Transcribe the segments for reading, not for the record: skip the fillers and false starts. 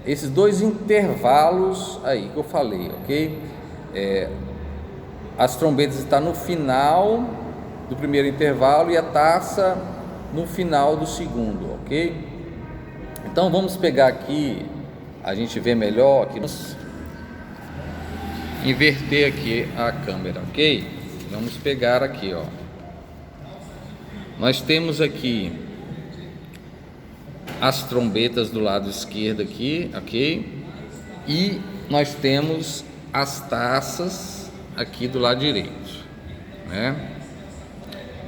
esses dois intervalos aí que eu falei, ok? As trombetas estão no final do primeiro intervalo e a taça no final do segundo, ok? Então vamos pegar aqui, a gente vê melhor aqui, vamos inverter aqui a câmera, ok? Vamos pegar aqui, ó. Nós temos aqui as trombetas do lado esquerdo aqui, ok? E nós temos as taças aqui do lado direito, né?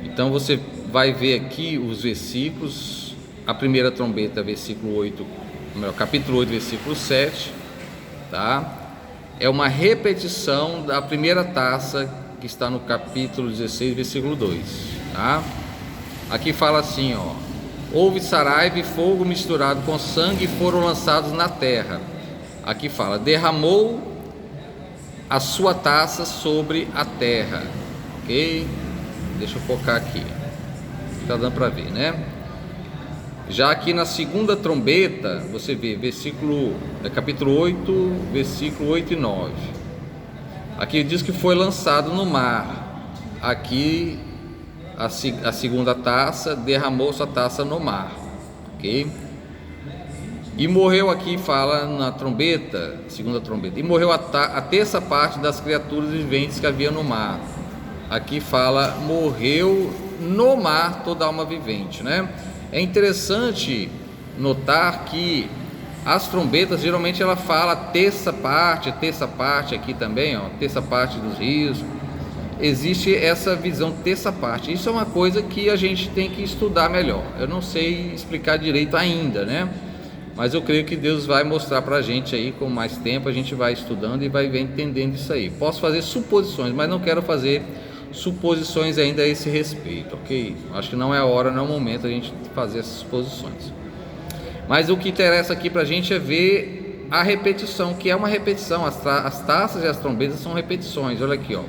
Então você vai ver aqui os versículos. A primeira trombeta, versículo 8, capítulo 8, versículo 7, tá? É uma repetição da primeira taça que está no capítulo 16, versículo 2, tá? Aqui fala assim, ó: houve saraiva e fogo misturado com sangue e foram lançados na terra. Aqui fala: derramou a sua taça sobre a terra, ok? Deixa eu focar aqui, tá dando para ver, né? Já aqui na segunda trombeta, você vê capítulo 8, versículo 8 e 9. Aqui diz que foi lançado no mar. Aqui a segunda taça, derramou sua taça no mar, ok? E morreu, aqui fala na trombeta, segunda trombeta, e morreu a terça parte das criaturas viventes que havia no mar. Aqui fala: morreu no mar toda alma vivente, né? É interessante notar que as trombetas, geralmente ela fala terça parte aqui também, ó, terça parte dos rios. Existe essa visão terça parte. Isso é uma coisa que a gente tem que estudar melhor. Eu não sei explicar direito ainda, né? Mas eu creio que Deus vai mostrar pra gente aí, com mais tempo a gente vai estudando e vai entendendo isso aí. Posso fazer suposições, mas não quero fazer suposições ainda a esse respeito, ok? Acho que não é a hora, não é o momento a gente fazer essas suposições. Mas o que interessa aqui pra gente é ver a repetição, que é uma repetição. As taças e as trombetas são repetições. Olha aqui, ó.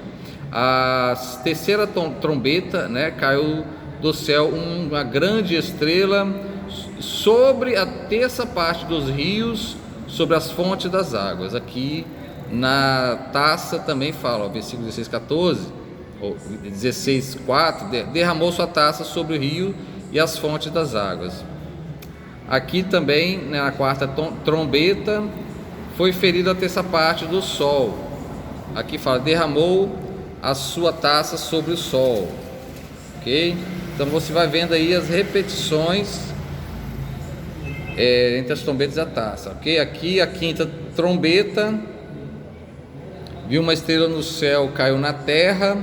A terceira trombeta, né, caiu do céu uma grande estrela sobre a terça parte dos rios, sobre as fontes das águas. Aqui na taça também fala, ó, versículo 16, 14, ou 16, 4, derramou sua taça sobre o rio e as fontes das águas. Aqui também, né, na quarta trombeta, foi ferida a terça parte do sol. Aqui fala: derramou a sua taça sobre o sol, ok? Então você vai vendo aí as repetições entre as trombetas e a taça, ok? Aqui a quinta trombeta, viu uma estrela no céu, caiu na terra,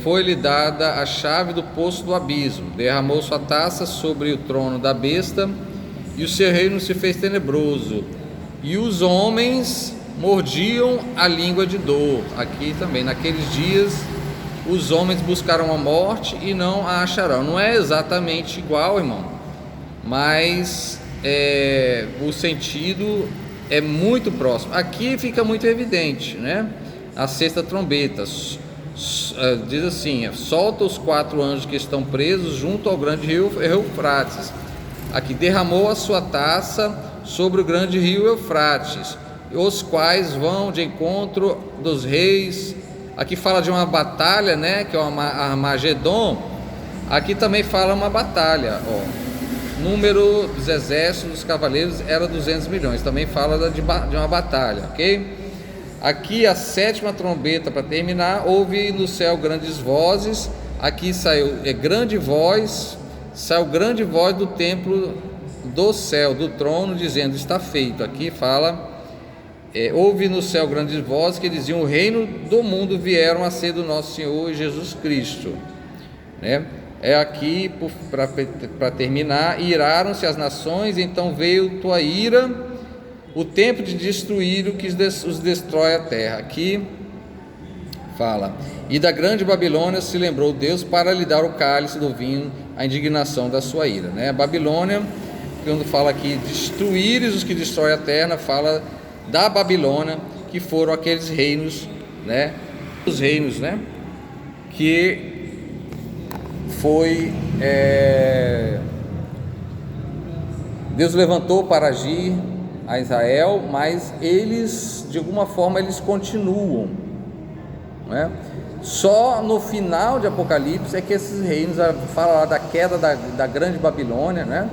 foi-lhe dada a chave do poço do abismo, derramou sua taça sobre o trono da besta, e o seu reino se fez tenebroso, e os homens mordiam a língua de dor. Aqui também, naqueles dias os homens buscaram a morte e não a acharão. Não é exatamente igual, irmão, mas o sentido é muito próximo. Aqui fica muito evidente, né? A sexta trombeta diz assim: solta os 4 anjos que estão presos junto ao grande rio Eufrates. Aqui: derramou a sua taça sobre o grande rio Eufrates, os quais vão de encontro dos reis. Aqui fala de uma batalha, né, que é o Armagedon. Aqui também fala uma batalha, ó. Número dos exércitos dos cavaleiros era 200 milhões. Também fala de uma batalha, ok? Aqui a sétima trombeta, para terminar: houve no céu grandes vozes. Aqui saiu grande voz do templo do céu, do trono, dizendo: está feito. Aqui fala: houve no céu grandes vozes que diziam: o reino do mundo vieram a ser do nosso Senhor Jesus Cristo, né? Aqui, para terminar: iraram-se as nações, então veio tua ira, o tempo de destruir o que os destrói a terra. Aqui fala: e da grande Babilônia se lembrou Deus para lhe dar o cálice do vinho, a indignação da sua ira, né? A Babilônia, quando fala aqui destruíres os que destroem a terra, fala da Babilônia, que foram aqueles reinos, né? Os reinos, né? Que foi Deus levantou para agir a Israel, mas eles, de alguma forma, eles continuam, né? Só no final de Apocalipse é que esses reinos, fala lá da queda da grande Babilônia, né?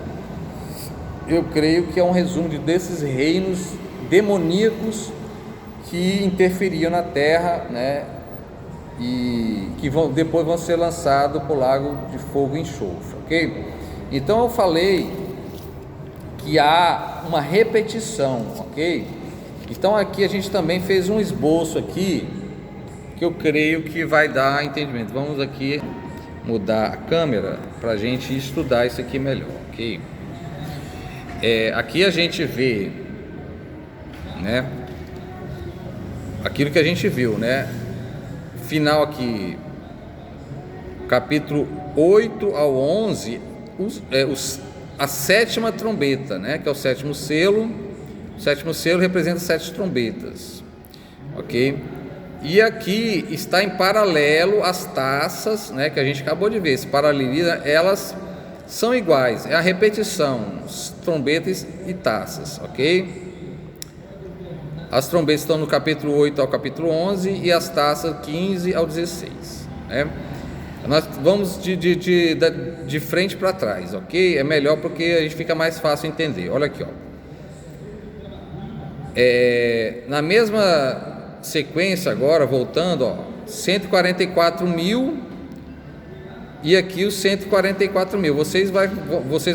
Eu creio que é um resumo desses reinos demoníacos que interferiam na terra, né? E que depois vão ser lançados para o lago de fogo e enxofre, ok? Então eu falei que há uma repetição, ok? Então aqui a gente também fez um esboço aqui, que eu creio que vai dar entendimento. Vamos aqui mudar a câmera para a gente estudar isso aqui melhor, ok? Aqui a gente vê, né, aquilo que a gente viu, né? Final aqui, capítulo 8 ao 11, a sétima trombeta, né, que é o sétimo selo. O sétimo selo representa 7 trombetas, ok? E aqui está em paralelo as taças, né, que a gente acabou de ver. Esse paralelismo, elas são iguais, é a repetição, trombetas e taças, ok? As trombetas estão no capítulo 8 ao capítulo 11 e as taças 15 ao 16, né? Nós vamos de frente para trás, ok? É melhor porque a gente fica mais fácil entender. Olha aqui, ó. Na mesma sequência agora, voltando, ó, 144 mil e aqui os 144 mil. Vocês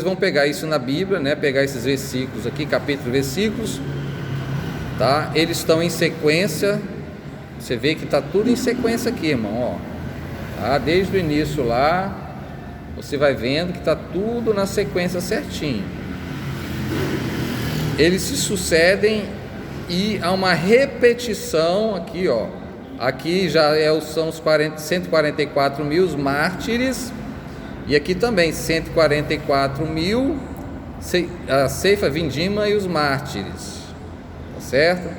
vão pegar isso na Bíblia, né? Pegar esses versículos aqui, capítulo, versículos, tá? Eles estão em sequência. Você vê que está tudo em sequência aqui, irmão, ó. Tá? Desde o início lá, você vai vendo que está tudo na sequência certinho. Eles se sucedem e há uma repetição aqui, ó. Aqui já são os 144 mil os mártires, e aqui também 144 mil a ceifa, vindima e os mártires, tá certo?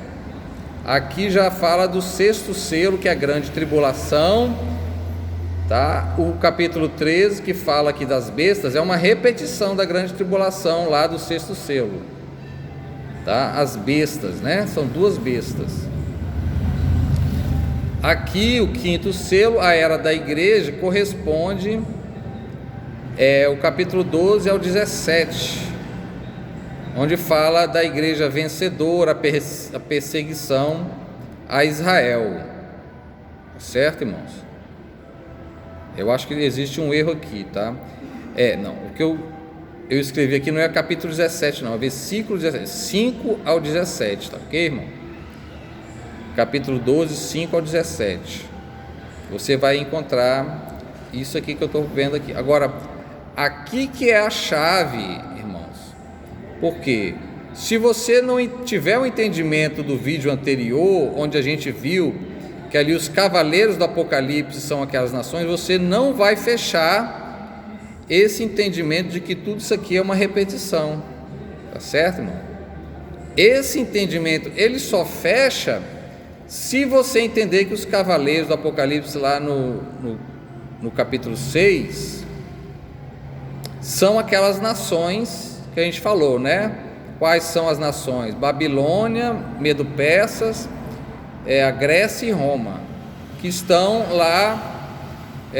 Aqui já fala do sexto selo, que é a grande tribulação, tá? O capítulo 13, que fala aqui das bestas, é uma repetição da grande tribulação lá do sexto selo, tá? As bestas, né? São 2 bestas. Aqui o quinto selo, a era da igreja, corresponde o capítulo 12 ao 17, onde fala da igreja vencedora, a perseguição a Israel, certo, irmãos? Eu acho que existe um erro aqui, tá? Não, o que eu escrevi aqui não é capítulo 17 não, é versículo 17, 5 ao 17, tá ok, irmão? Capítulo 12, 5 ao 17, você vai encontrar isso aqui que eu estou vendo aqui. Agora, aqui que é a chave, irmãos, porque se você não tiver o entendimento do vídeo anterior, onde a gente viu que ali os cavaleiros do Apocalipse são aquelas nações, você não vai fechar esse entendimento de que tudo isso aqui é uma repetição, tá certo, irmão? Esse entendimento, ele só fecha se você entender que os cavaleiros do Apocalipse lá no capítulo 6 são aquelas nações que a gente falou, né? Quais são as nações? Babilônia, Medo-Persas, a Grécia e Roma, que estão lá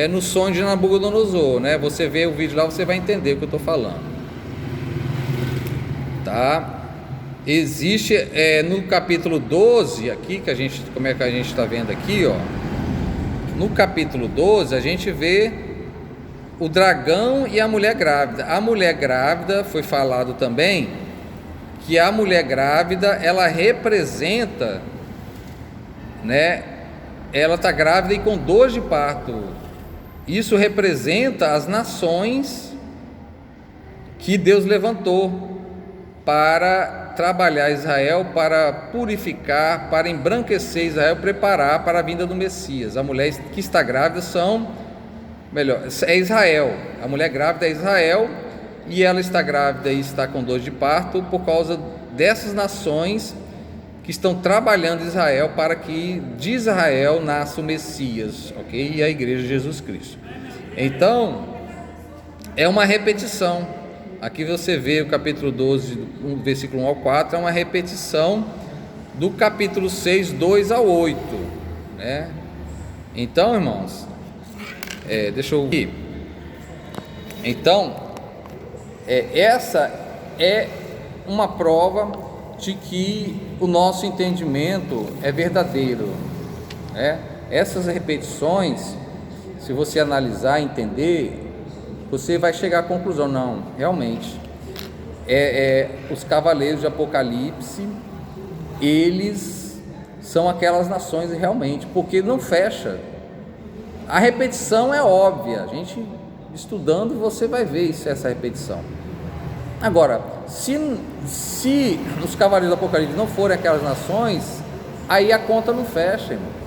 no sonho de Nabucodonosor, né? Você vê o vídeo lá, você vai entender o que eu estou falando, tá? Existe no capítulo 12 aqui, como é que a gente está vendo aqui, ó. No capítulo 12 a gente vê o dragão e a mulher grávida. A mulher grávida, foi falado também que a mulher grávida, ela representa, né, ela está grávida e com dor de parto. Isso representa as nações que Deus levantou para trabalhar Israel, para purificar, para embranquecer Israel, preparar para a vinda do Messias. A mulher que está grávida é Israel. A mulher grávida é Israel, e ela está grávida e está com dor de parto por causa dessas nações que estão trabalhando Israel para que de Israel nasça o Messias, ok? E a igreja de Jesus Cristo. Então, é uma repetição, aqui você vê o capítulo 12, do versículo 1 ao 4, é uma repetição do capítulo 6, 2 ao 8, né? Então, irmãos, deixa eu ver. Então, essa é uma prova de que o nosso entendimento é verdadeiro, né? Essas repetições, se você analisar e entender, você vai chegar à conclusão, não, realmente, os cavaleiros de Apocalipse, eles são aquelas nações realmente, porque não fecha. A repetição é óbvia, a gente estudando você vai ver essa repetição. Agora, se os cavaleiros do Apocalipse não forem aquelas nações, aí a conta não fecha, irmão.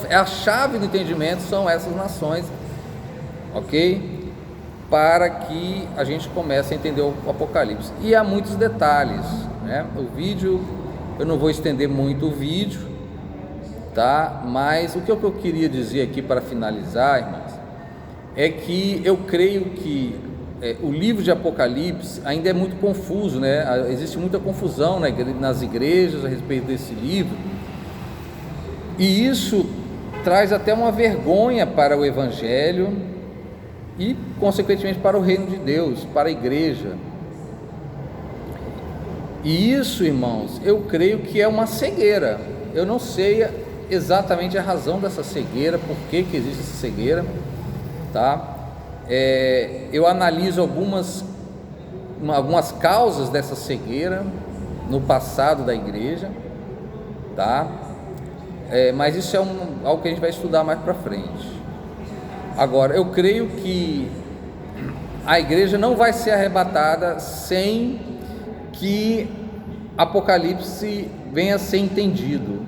A chave do entendimento são essas nações, ok? Para que a gente comece a entender o Apocalipse. E há muitos detalhes, né? O vídeo, eu não vou estender muito o vídeo, tá? Mas o que eu queria dizer aqui para finalizar, irmãos, é que eu creio que o livro de Apocalipse ainda é muito confuso, né? Existe muita confusão nas igrejas a respeito desse livro, e isso traz até uma vergonha para o Evangelho e, consequentemente, para o reino de Deus, para a igreja. E isso, irmãos, eu creio que é uma cegueira. Eu não sei exatamente a razão dessa cegueira, por que existe essa cegueira, tá? Eu analiso algumas causas dessa cegueira no passado da igreja, tá? Mas isso é algo que a gente vai estudar mais para frente. Agora, eu creio que a igreja não vai ser arrebatada sem que Apocalipse venha a ser entendido,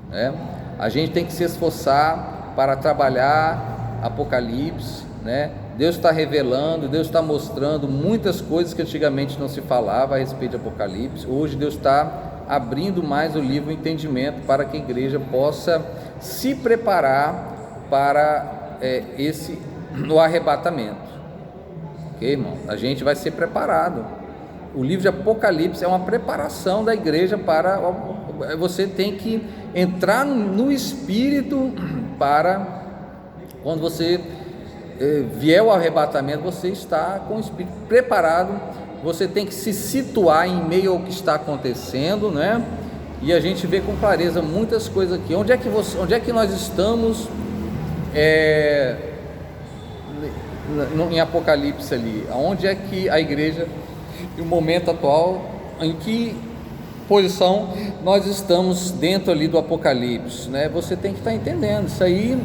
né? A gente tem que se esforçar para trabalhar Apocalipse, né? Deus está revelando, Deus está mostrando muitas coisas que antigamente não se falava a respeito de Apocalipse. Hoje Deus está abrindo mais o livro, o entendimento, para que a igreja possa se preparar para no arrebatamento, ok, irmão? A gente vai ser preparado. O livro de Apocalipse é uma preparação da igreja para... Você tem que entrar no Espírito para, quando você vier ao arrebatamento, você está com o Espírito preparado. Você tem que se situar em meio ao que está acontecendo, né? E a gente vê com clareza muitas coisas aqui. Onde é que nós estamos em Apocalipse ali? Onde é que a igreja, no momento atual, em que posição nós estamos dentro ali do Apocalipse, né? Você tem que estar entendendo isso aí.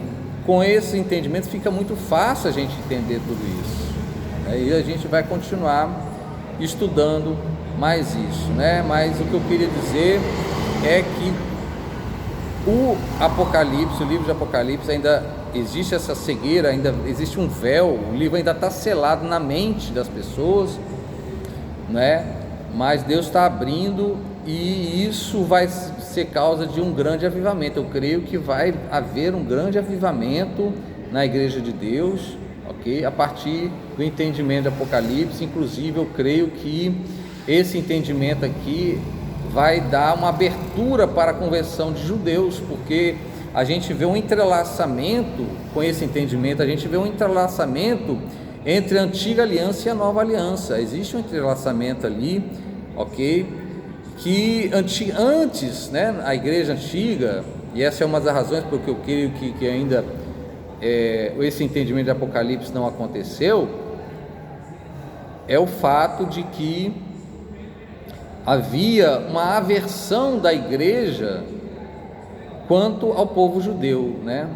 Com esse entendimento fica muito fácil a gente entender tudo isso. Aí a gente vai continuar estudando mais isso, né? Mas o que eu queria dizer é que o Apocalipse, o livro de Apocalipse, ainda existe essa cegueira, ainda existe um véu, o livro ainda está selado na mente das pessoas, né? Mas Deus está abrindo, e isso vai ser causa de um grande avivamento. Eu creio que vai haver um grande avivamento na igreja de Deus, ok? A partir do entendimento de Apocalipse. Inclusive eu creio que esse entendimento aqui vai dar uma abertura para a conversão de judeus, porque a gente vê um entrelaçamento com esse entendimento, a gente vê um entrelaçamento entre a antiga aliança e a nova aliança. Existe um entrelaçamento ali, ok? Que antes, né, a igreja antiga, e essa é uma das razões porque eu creio que ainda esse entendimento de Apocalipse não aconteceu, é o fato de que havia uma aversão da igreja quanto ao povo judeu, né?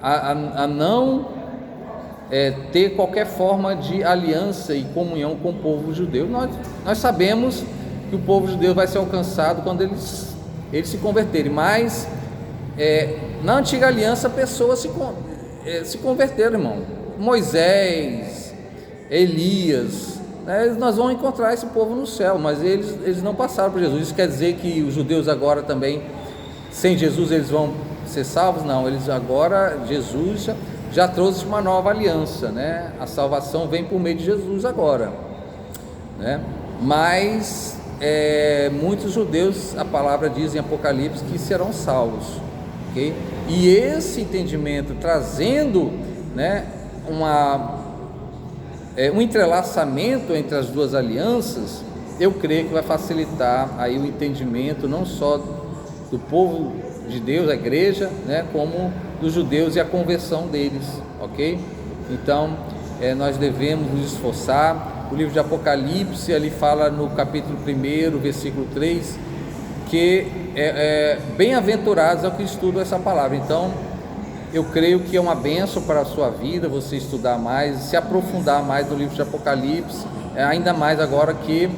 A não ter qualquer forma de aliança e comunhão com o povo judeu. Nós sabemos que o povo judeu vai ser alcançado quando eles se converterem, mas na antiga aliança pessoas se converteram, irmão. Moisés, Elias, né? Nós vamos encontrar esse povo no céu, mas eles não passaram por Jesus. Isso quer dizer que os judeus agora também, sem Jesus, eles vão ser salvos? Não, eles agora, Jesus já trouxe uma nova aliança, né? A salvação vem por meio de Jesus agora, né? Mas muitos judeus, a palavra diz em Apocalipse, que serão salvos, ok? E esse entendimento trazendo, né, um entrelaçamento entre as duas alianças, eu creio que vai facilitar aí o entendimento não só do povo de Deus, a igreja, né, como dos judeus e a conversão deles, ok? Então nós devemos nos esforçar. O livro de Apocalipse, ali fala no capítulo 1, versículo 3, que bem-aventurados é o que estudam essa palavra. Então eu creio que é uma bênção para a sua vida você estudar mais, se aprofundar mais no livro de Apocalipse, ainda mais agora que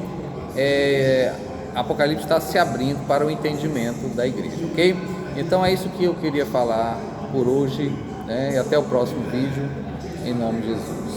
Apocalipse está se abrindo para o entendimento da igreja, ok? Então é isso que eu queria falar por hoje, né? E até o próximo vídeo, em nome de Jesus.